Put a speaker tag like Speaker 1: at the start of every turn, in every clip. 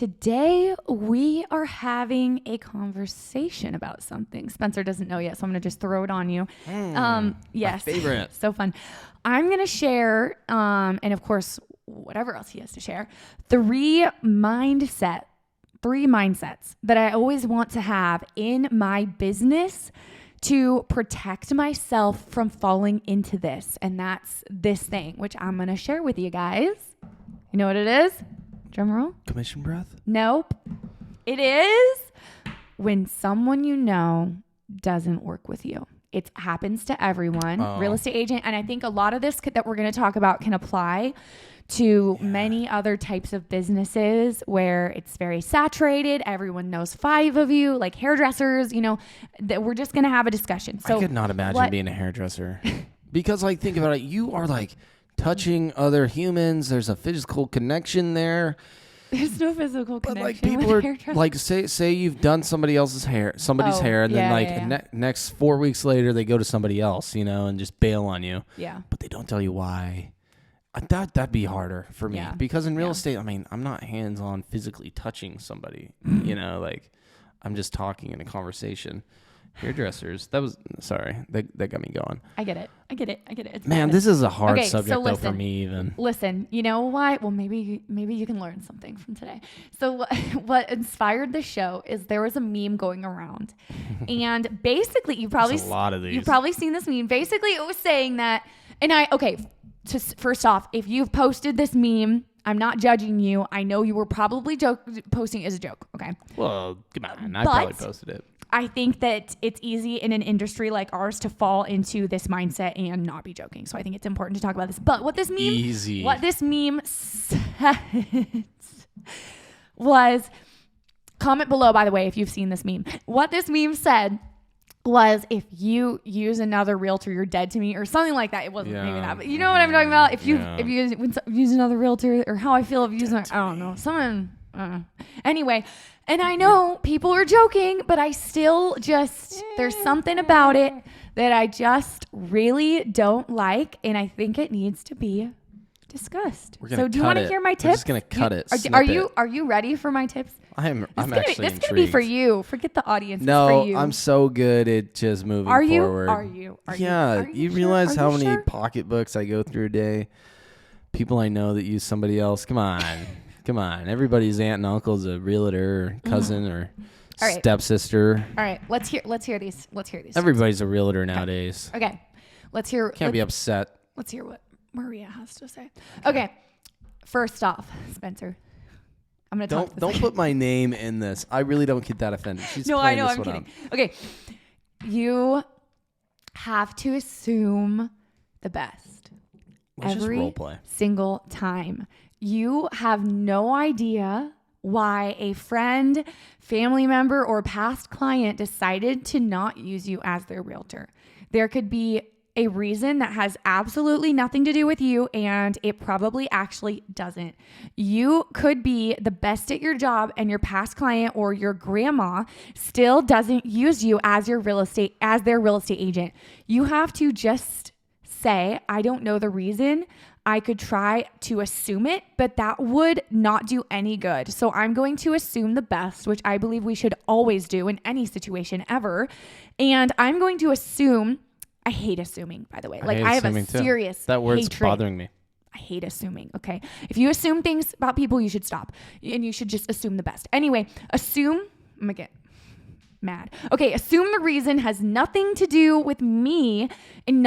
Speaker 1: Today, we are having a conversation about something. Spencer doesn't know yet, so I'm going to just throw it on you. Yes.
Speaker 2: My favorite.
Speaker 1: So fun. I'm going to share, and of course, whatever else he has to share, three mindsets that I always want to have in my business to protect myself from falling into this. And that's this thing, which I'm going to share with you guys. You know what it is? Drum roll.
Speaker 2: Commission breath?
Speaker 1: Nope. It is when someone you know doesn't work with you. It happens to everyone, real estate agent. And I think a lot of this that we're going to talk about can apply to many other types of businesses where it's very saturated. Everyone knows 5 of you, like hairdressers, you know, that we're just going to have a discussion. So
Speaker 2: I could not imagine being a hairdresser because like, think about it. You are like touching other humans. There's a physical connection there.
Speaker 1: There's no physical connection.
Speaker 2: But like people are like, say you've done somebody else's hair, and then next 4 weeks later, they go to somebody else, you know, and just bail on you.
Speaker 1: Yeah.
Speaker 2: But they don't tell you why. That'd be harder for me because in real estate, I mean, I'm not hands-on physically touching somebody, you know, like I'm just talking in a conversation. Hairdressers, that got me going.
Speaker 1: I get it. It's
Speaker 2: Man, this is a hard subject though for me even.
Speaker 1: Listen, you know why? Well, maybe you can learn something from today. So what inspired the show is there was a meme going around, and basically you've probably seen this meme. Basically, it was saying that, first off, if you've posted this meme, I'm not judging you. I know you were probably posting it as a joke. Okay.
Speaker 2: Well, come on. I probably posted it.
Speaker 1: I think that it's easy in an industry like ours to fall into this mindset and not be joking. So I think it's important to talk about this. But what this meme said was, comment below, by the way, if you've seen this meme. What this meme said was, if you use another realtor, you're dead to me, or something like that. It wasn't maybe that, but you know what I'm talking about. If you use another realtor, or how I feel of using, I don't know, someone. Anyway, and I know people are joking, but I still there's something about it that I just really don't like, and I think it needs to be discussed. So do you want to hear my tips?
Speaker 2: We're just gonna cut it.
Speaker 1: Are you ready for my tips?
Speaker 2: I'm actually intrigued.
Speaker 1: This is gonna be for you. Forget the audience.
Speaker 2: No,
Speaker 1: it's for you.
Speaker 2: I'm so good at just moving forward.
Speaker 1: Are you?
Speaker 2: You realize how many pocketbooks I go through a day? People I know that use somebody else. Come on. Everybody's aunt and uncle is a realtor, or cousin, or stepsister.
Speaker 1: All right, let's hear these.
Speaker 2: Everybody's a realtor nowadays.
Speaker 1: Okay, let's hear.
Speaker 2: Can't be upset.
Speaker 1: Let's hear what Maria has to say. Okay, first off, Spencer, I'm gonna talk.
Speaker 2: Don't put my name in this. I really don't get that offended.
Speaker 1: I know. I'm kidding. Okay, you have to assume the best.
Speaker 2: Let's just role play.
Speaker 1: Single time. You have no idea why a friend, family member, or past client decided to not use you as their realtor. There could be a reason that has absolutely nothing to do with you, and it probably actually doesn't. You could be the best at your job, and your past client or your grandma still doesn't use you as their real estate agent. You have to just say, I don't know the reason. I could try to assume it, but that would not do any good. So I'm going to assume the best, which I believe we should always do in any situation ever. And I'm going to assume, I hate assuming, by the way. I have a serious
Speaker 2: That word's
Speaker 1: hatred.
Speaker 2: bothering me.
Speaker 1: I hate assuming, okay? If you assume things about people, you should stop. And you should just assume the best. Anyway, I'm going to get mad. Okay, assume the reason has nothing to do with me and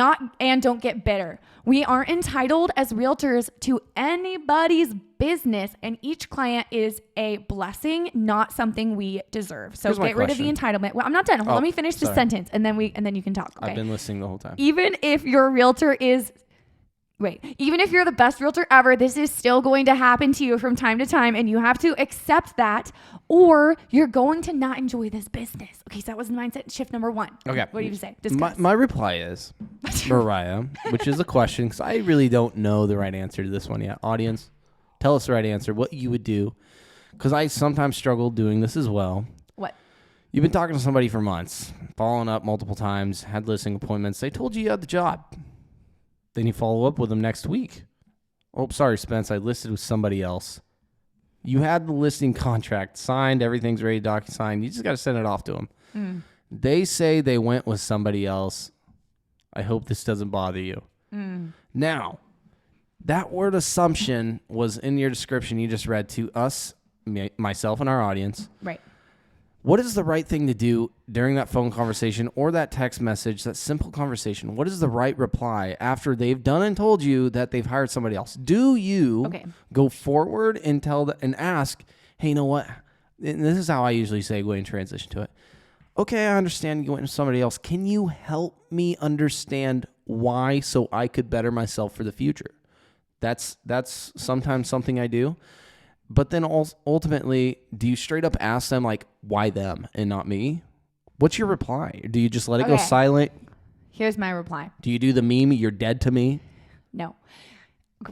Speaker 1: don't get bitter. We aren't entitled as realtors to anybody's business, and each client is a blessing, not something we deserve. So get rid of the entitlement. Well, I'm not done. Let me finish the sentence, and then you can talk. Okay?
Speaker 2: I've been listening the whole time.
Speaker 1: Even if your realtor even if you're the best realtor ever, this is still going to happen to you from time to time, and you have to accept that, or you're going to not enjoy this business. Okay, so that was mindset shift number 1.
Speaker 2: Okay.
Speaker 1: What do you say? Discuss.
Speaker 2: My reply is, Mariah, which is a question, because I really don't know the right answer to this one yet. Audience, tell us the right answer, what you would do, because I sometimes struggle doing this as well.
Speaker 1: What?
Speaker 2: You've been talking to somebody for months, following up multiple times, had listing appointments. They told you had the job. Then you follow up with them next week. Oh, sorry, Spence. I listed with somebody else. You had the listing contract signed. Everything's ready to DocuSign. You just got to send it off to them. They say they went with somebody else. I hope this doesn't bother you. Now, that word assumption was in your description you just read to us, myself and our audience.
Speaker 1: Right.
Speaker 2: What is the right thing to do during that phone conversation or that text message, that simple conversation? What is the right reply after they've done and told you that they've hired somebody else? Do you go forward and and ask, hey, you know what? And this is how I usually segue and transition to it. Okay, I understand you went with somebody else. Can you help me understand why so I could better myself for the future? That's sometimes something I do. But then ultimately, do you straight up ask them, like, why them and not me? What's your reply? Do you just let it go silent?
Speaker 1: Here's my reply.
Speaker 2: Do you do the meme, you're dead to me?
Speaker 1: No.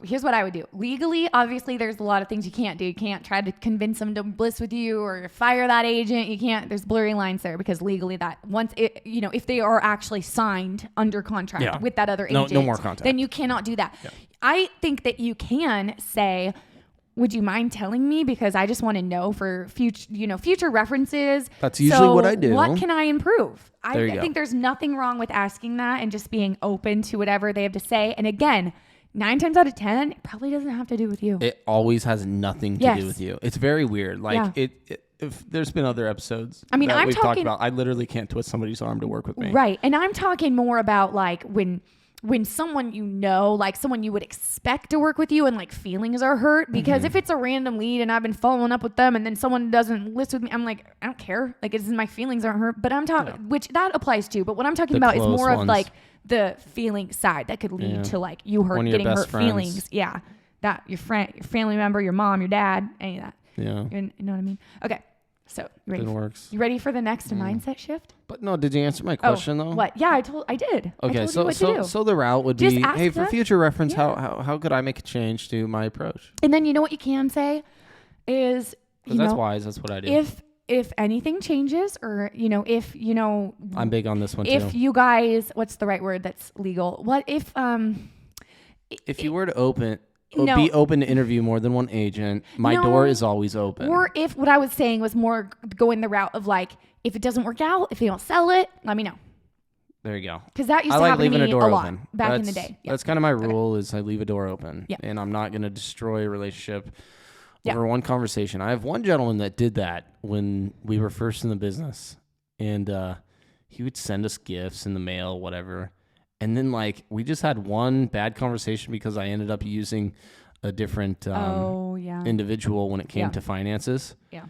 Speaker 1: Here's what I would do. Legally, obviously, there's a lot of things you can't do. You can't try to convince them to list with you or fire that agent. You can't. There's blurry lines there because legally that once it, if they are actually signed under contract with that other agent,
Speaker 2: no more contact.
Speaker 1: Then you cannot do that. Yeah. I think that you can say, would you mind telling me? Because I just want to know for future references.
Speaker 2: That's usually what I do.
Speaker 1: What can I improve? I think there's nothing wrong with asking that and just being open to whatever they have to say. And again, 9 times out of 10, it probably doesn't have to do with you.
Speaker 2: It always has nothing to do with you. It's very weird. Like if there's been other episodes that we've talked about, I literally can't twist somebody's arm to work with me.
Speaker 1: Right. And I'm talking more about like when someone like someone you would expect to work with you and like feelings are hurt, because if it's a random lead and I've been following up with them and then someone doesn't list with me, I'm like, I don't care. Like it's my feelings aren't hurt, but I'm talking, which that applies to, but what I'm talking about is more of like the feeling side that could lead to like you getting hurt feelings. Yeah. That your friend, your family member, your mom, your dad, any of that.
Speaker 2: Yeah.
Speaker 1: You know what I mean? Okay. So you ready?
Speaker 2: It works.
Speaker 1: You ready for the next mindset shift?
Speaker 2: But no, did you answer my question though?
Speaker 1: What? Yeah, I did.
Speaker 2: Okay,
Speaker 1: so
Speaker 2: the route would be, hey, for future reference, how could I make a change to my approach?
Speaker 1: And then you know what you can say is,
Speaker 2: that's wise. That's what I do.
Speaker 1: If anything changes, or if
Speaker 2: I'm big on this one too.
Speaker 1: If you guys, what's the right word that's legal? What if
Speaker 2: you were to be open to interview more than one agent, my door is always open.
Speaker 1: Or if what I was saying was more going the route of like, if it doesn't work out, if they don't sell it, let me know.
Speaker 2: There you go.
Speaker 1: Because that used to happen to me a lot
Speaker 2: open.
Speaker 1: back in the day.
Speaker 2: Yeah. That's kind of my rule is I leave a door open. Yeah. And I'm not going to destroy a relationship over one conversation. I have one gentleman that did that when we were first in the business. And he would send us gifts in the mail, whatever. And then, like, we just had one bad conversation because I ended up using a different individual when it came to finances. Yeah.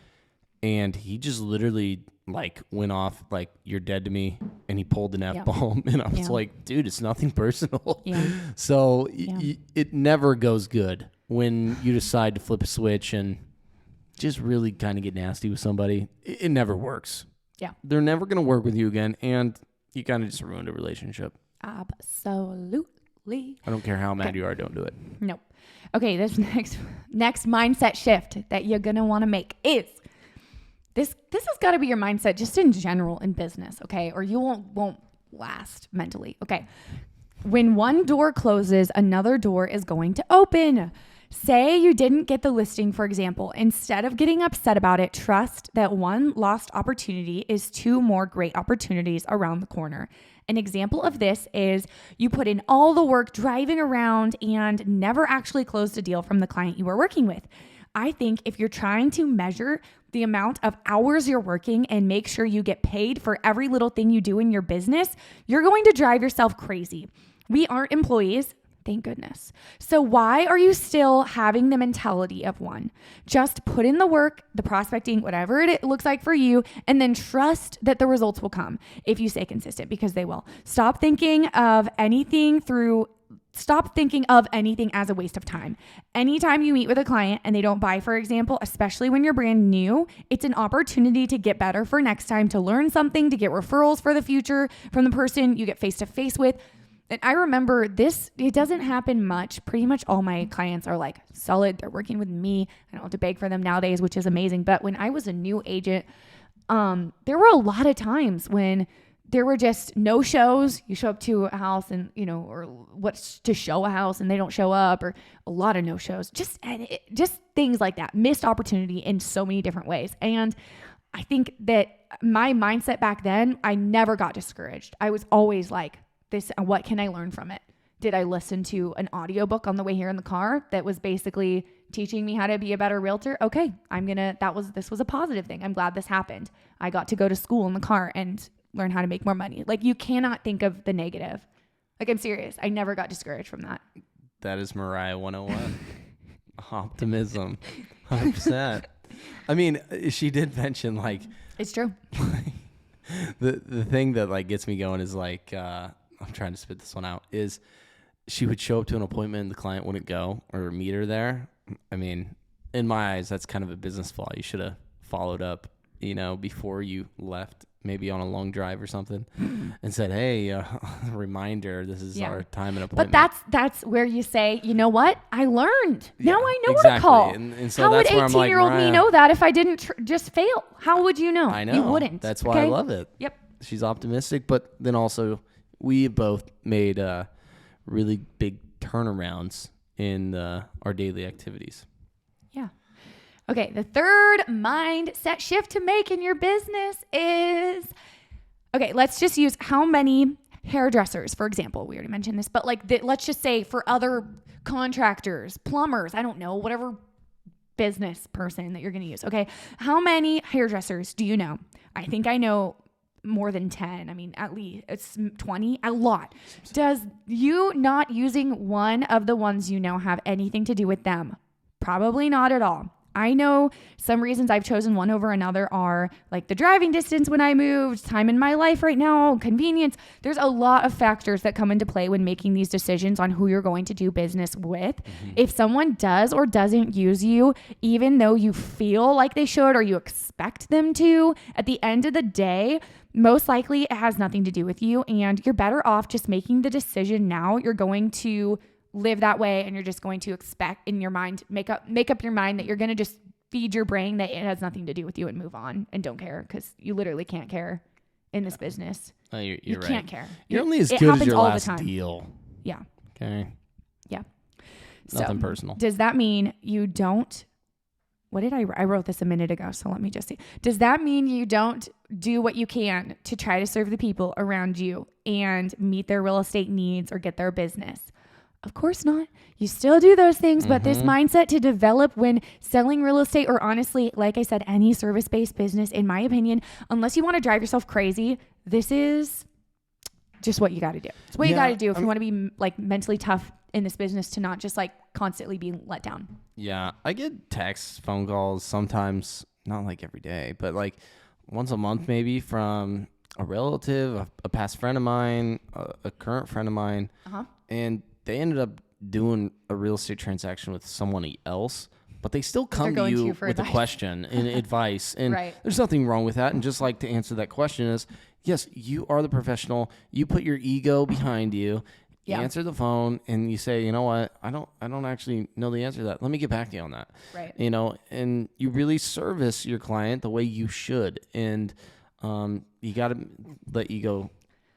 Speaker 2: And he just literally, like, went off, like, you're dead to me. And he pulled an F-bomb. And I was like, dude, it's nothing personal. Yeah. So it never goes good when you decide to flip a switch and just really kind of get nasty with somebody. It never works. Yeah. They're never going to work with you again. And you kind of just ruined a relationship.
Speaker 1: Absolutely.
Speaker 2: I don't care how mad you are. Don't do it.
Speaker 1: Nope. Okay. This next mindset shift that you're going to want to make is this has got to be your mindset just in general in business. Okay. Or you won't last mentally. Okay. When one door closes, another door is going to open. Say you didn't get the listing, for example. Instead of getting upset about it, trust that one lost opportunity is 2 more great opportunities around the corner. An example of this is you put in all the work driving around and never actually closed a deal from the client you were working with. I think if you're trying to measure the amount of hours you're working and make sure you get paid for every little thing you do in your business, you're going to drive yourself crazy. We aren't employees. Thank goodness. So why are you still having the mentality of one? Just put in the work, the prospecting, whatever it looks like for you, and then trust that the results will come if you stay consistent, because they will. Stop thinking of anything as a waste of time. Anytime you meet with a client and they don't buy, for example, especially when you're brand new, it's an opportunity to get better for next time, to learn something, to get referrals for the future from the person you get face to face with. And I remember this, it doesn't happen much. Pretty much all my clients are like solid. They're working with me. I don't have to beg for them nowadays, which is amazing. But when I was a new agent, there were a lot of times when there were just no shows. You show up to a house and, or what's to show a house and they don't show up, or a lot of no shows, just things like that. Missed opportunity in so many different ways. And I think that my mindset back then, I never got discouraged. I was always like, what can I learn from it? Did I listen to an audiobook on the way here in the car that was basically teaching me how to be a better realtor? Okay, this was a positive thing. I'm glad this happened. I got to go to school in the car and learn how to make more money. Like, you cannot think of the negative. Like, I'm serious. I never got discouraged from that.
Speaker 2: That is Mariah 101. Optimism. 100%. I mean, she did mention, like,
Speaker 1: it's true.
Speaker 2: the thing that, like, gets me going is, like, I'm trying to spit this one out, is she would show up to an appointment and the client wouldn't go or meet her there. I mean, in my eyes, that's kind of a business flaw. You should have followed up, before you left, maybe on a long drive or something, and said, hey, reminder, this is our time and appointment.
Speaker 1: But that's where you say, you know what? I learned.
Speaker 2: Yeah,
Speaker 1: now I know
Speaker 2: exactly.
Speaker 1: what to call.
Speaker 2: And so
Speaker 1: how
Speaker 2: that's
Speaker 1: would
Speaker 2: where I'm like,
Speaker 1: 18-year-old me know that if I didn't just fail? How would you know?
Speaker 2: I know.
Speaker 1: You wouldn't.
Speaker 2: That's why I love it.
Speaker 1: Yep.
Speaker 2: She's optimistic, but then also we both made really big turnarounds in our daily activities.
Speaker 1: Yeah. Okay, the third mindset shift to make in your business is, okay, let's just use how many hairdressers, for example. We already mentioned this, but let's just say for other contractors, plumbers, I don't know, whatever business person that you're going to use. Okay, how many hairdressers do you know? I think I know more than 10. I mean, at least it's 20, a lot. Does you not using one of the ones you know have anything to do with them? Probably not at all. I know some reasons I've chosen one over another are like the driving distance when I moved, time in my life right now, convenience. There's a lot of factors that come into play when making these decisions on who you're going to do business with. Mm-hmm. If someone does or doesn't use you, even though you feel like they should or you expect them to, at the end of the day, most likely it has nothing to do with you, and you're better off just making the decision now. You're going to live that way, and you're just going to expect in your mind, make up your mind that you're going to just feed your brain that it has nothing to do with you and move on and don't care, because you literally can't care in this business.
Speaker 2: Oh, you're
Speaker 1: you
Speaker 2: right.
Speaker 1: Can't care.
Speaker 2: You're only as good as your last deal.
Speaker 1: Yeah.
Speaker 2: Okay.
Speaker 1: Yeah.
Speaker 2: Nothing personal.
Speaker 1: Does that mean you don't? What did I wrote this a minute ago, so let me just see. Does that mean you don't do what you can to try to serve the people around you and meet their real estate needs or get their business? Of course not. You still do those things, but this mindset to develop when selling real estate, or honestly, like I said, any service-based business, in my opinion, unless you want to drive yourself crazy, this is just what you got to do. It's what you got to do if you want to be like mentally tough in this business, to not just like constantly being let down. Yeah.
Speaker 2: I get texts, phone calls, sometimes not like every day, but like once a month maybe, from a relative, a past friend of mine, a current friend of mine. And they ended up doing a real estate transaction with someone else, but they still come to you with a question and advice. And there's nothing wrong with that. And just like to answer that question is, yes, you are the professional. You put your ego behind you. You answer the phone and you say, you know what, I don't actually know the answer to that. Let me get back to you on that.
Speaker 1: Right.
Speaker 2: And you really service your client the way you should. And you got to let ego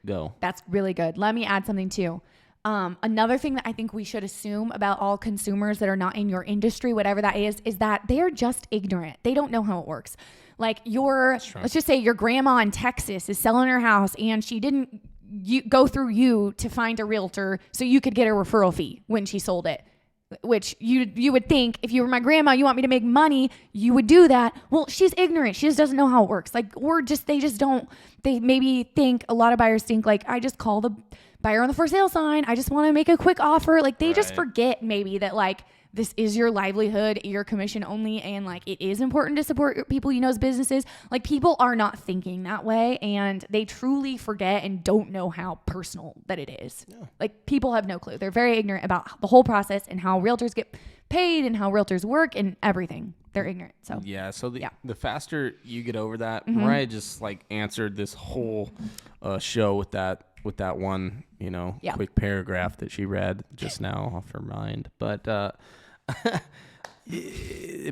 Speaker 2: go.
Speaker 1: That's really good. Let me add something too. Another thing that I think we should assume about all consumers that are not in your industry, whatever that is that they're just ignorant. They don't know how it works. Like let's just say your grandma in Texas is selling her house and she didn't go through you to find a realtor so you could get a referral fee when she sold it, which you would think if you were my grandma, you want me to make money, you would do that. Well, she's ignorant. She just doesn't know how it works. They maybe think, a lot of buyers think like, I just call the buyer on the for sale sign. I just want to make a quick offer. Like they just forget maybe that like this is your livelihood, your commission only. And like, it is important to support people you know's businesses. Like people are not thinking that way, and they truly forget and don't know how personal that it is. Yeah. Like people have no clue. They're very ignorant about the whole process and how realtors get paid and how realtors work and everything. They're ignorant. So
Speaker 2: the faster you get over that, Mariah just like answered this whole show with that one, quick paragraph that she read just now off her mind. But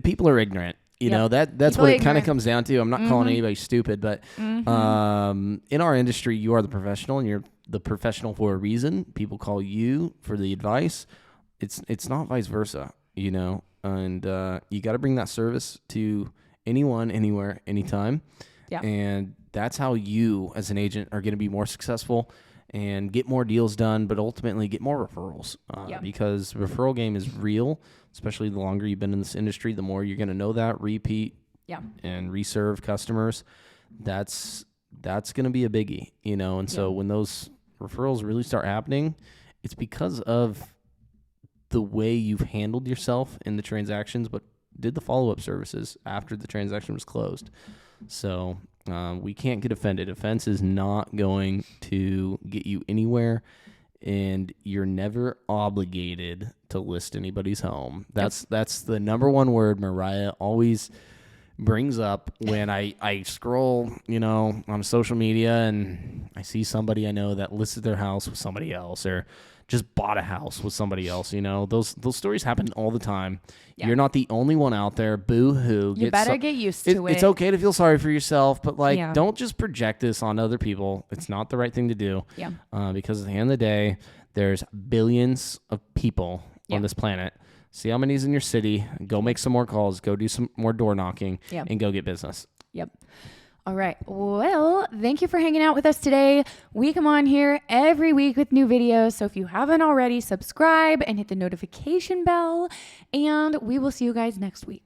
Speaker 2: people are ignorant, You know, that's
Speaker 1: People
Speaker 2: what it kind of comes down to. I'm not calling anybody stupid, but in our industry, you are the professional, and you're the professional for a reason. People call you for the advice. It's not vice versa, you know, and you got to bring that service to anyone, anywhere, anytime. Yeah. And that's how you as an agent are going to be more successful and get more deals done, but ultimately get more referrals because the referral game is real, especially the longer you've been in this industry, the more you're going to know that, repeat and reserve customers. That's going to be a biggie, you know, and so when those referrals really start happening, it's because of the way you've handled yourself in the transactions, but did the follow-up services after the transaction was closed. So we can't get offended. Offense is not going to get you anywhere, and you're never obligated to list anybody's home. That's the number one word Mariah always brings up when I scroll, you know, on social media and I see somebody I know that listed their house with somebody else or just bought a house with somebody else. You know, those stories happen all the time. Yeah. You're not the only one out there. Boo hoo.
Speaker 1: You better get used to it.
Speaker 2: It's okay to feel sorry for yourself, but don't just project this on other people. It's not the right thing to do. Yeah. Because at the end of the day, there's billions of people on this planet. See how many's in your city. Go make some more calls. Go do some more door knocking and go get business. Yep.
Speaker 1: All right. Well, thank you for hanging out with us today. We come on here every week with new videos. So if you haven't already, subscribe and hit the notification bell. And we will see you guys next week.